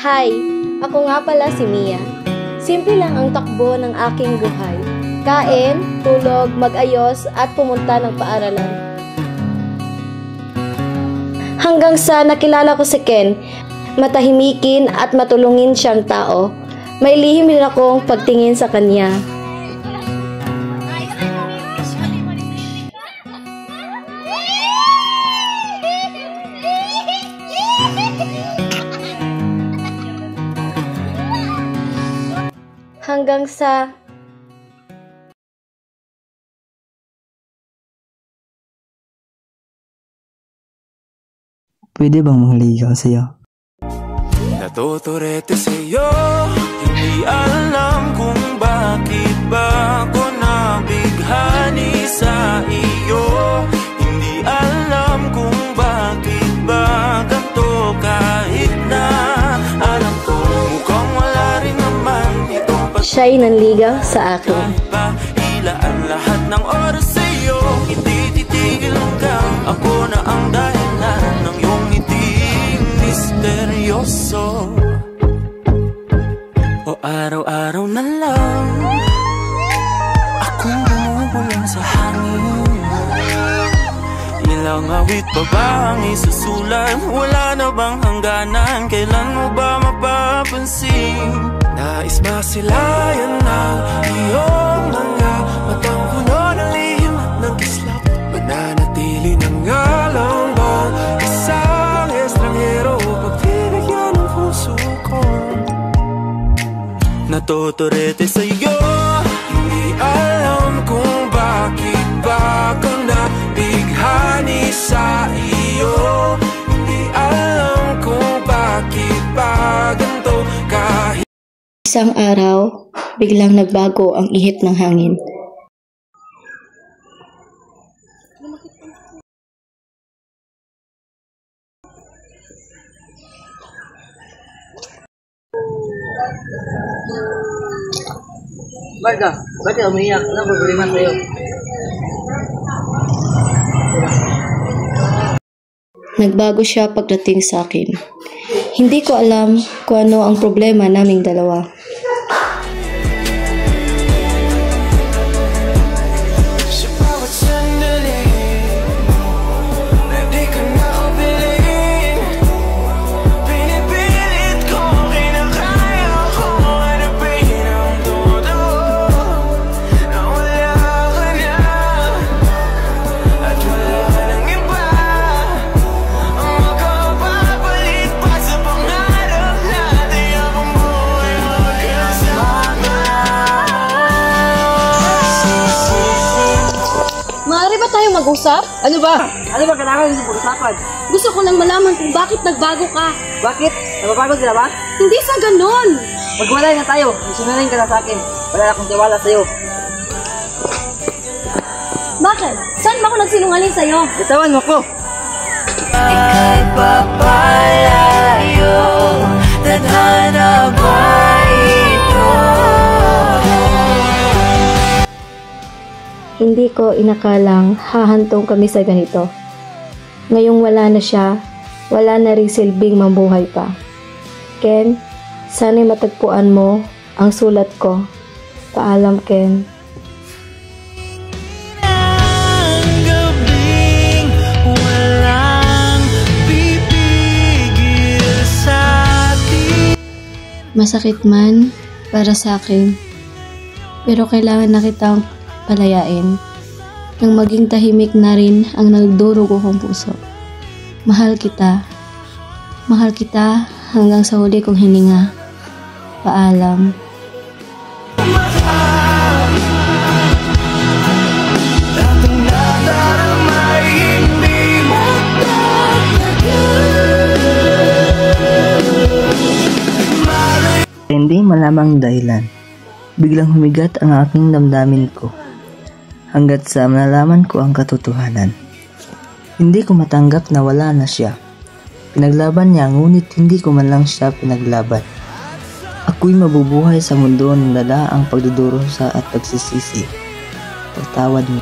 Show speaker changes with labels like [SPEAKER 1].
[SPEAKER 1] Hi! Ako nga pala si Mia. Simple lang ang takbo ng aking buhay. Kain, tulog, mag-ayos at pumunta ng paaralan. Hanggang sa nakilala ko si Ken, matahimikin at matulungin siyang tao. May lihim rin akong pagtingin sa kanya. Hanggang sa
[SPEAKER 2] pwede bang mangligaw sa'yo?
[SPEAKER 3] Natuturete sa'yo, hindi alam kung bakit ba ako nabighani sa iyo. Hindi alam kung bakit ba ganito kahit na alam ko mukhang wala rin naman itong
[SPEAKER 1] siya'y nanligaw sa akin.
[SPEAKER 3] Ilaan lahat ng oras sa'yo, hindi titigil hanggang ako na ang dahilan ng iyong ngiting misteryoso. O araw-araw na lang akong bumubulan sa hangin. Ilang awit pa ba ang isusulat? Wala na bang hangganan? Kailan mo ba mapapansin? Nais masilayan ng iyong mga matang puno ng lihim at ng kislap. Mananatili na nga lang ba isang estranghero pagbibigyan ng puso ko? Natuturete sa'yo, hindi alam kung bakit ba ka nabighani sa iyo. Hindi alam kung bakit ba ganito kahit
[SPEAKER 1] isang araw, biglang nagbago ang ihip ng hangin.
[SPEAKER 2] Marga, ba't ka umiyak? Anong problema sa'yo?
[SPEAKER 1] Nagbago siya pagdating sa akin. Hindi ko alam kung ano ang problema naming dalawa.
[SPEAKER 4] Mag-usap?
[SPEAKER 2] Ano ba? Ano ba kailangan yung pag-usapan?
[SPEAKER 4] Gusto ko lang malaman kung bakit nagbago ka.
[SPEAKER 2] Bakit? Nagbabago sila ba?
[SPEAKER 4] Hindi sa ganun!
[SPEAKER 2] Magwalay na tayo. Sinungaling ka na sa akin. Wala akong tiwala sa'yo.
[SPEAKER 4] Bakit? Saan ba ako nagsinungaling sa'yo?
[SPEAKER 2] Bitawan mo ko!
[SPEAKER 3] Ika'y papalayo, tadhana ba ito?
[SPEAKER 1] Hindi ko inakalang hahantong kami sa ganito. Ngayong wala na siya, wala na rin silbing mabuhay pa. Ken, sana'y matagpuan mo ang sulat ko. Paalam, Ken. Masakit man para sa akin, pero kailangan na kitang palayain nang maging tahimik na rin ang nagdurugo kong puso. Mahal kita hanggang sa huli kong hininga. Paalam.
[SPEAKER 2] Hindi malamang dahilan, biglang humigat ang aking damdamin ko. Hanggat sa nalaman ko ang katotohanan. Hindi ko matanggap na wala na siya. Pinaglaban niya ngunit hindi ko man lang siya pinaglaban. Ako'y mabubuhay sa mundo ng dala ang pagdudurusa at pagsisisi. Pagtawad mo.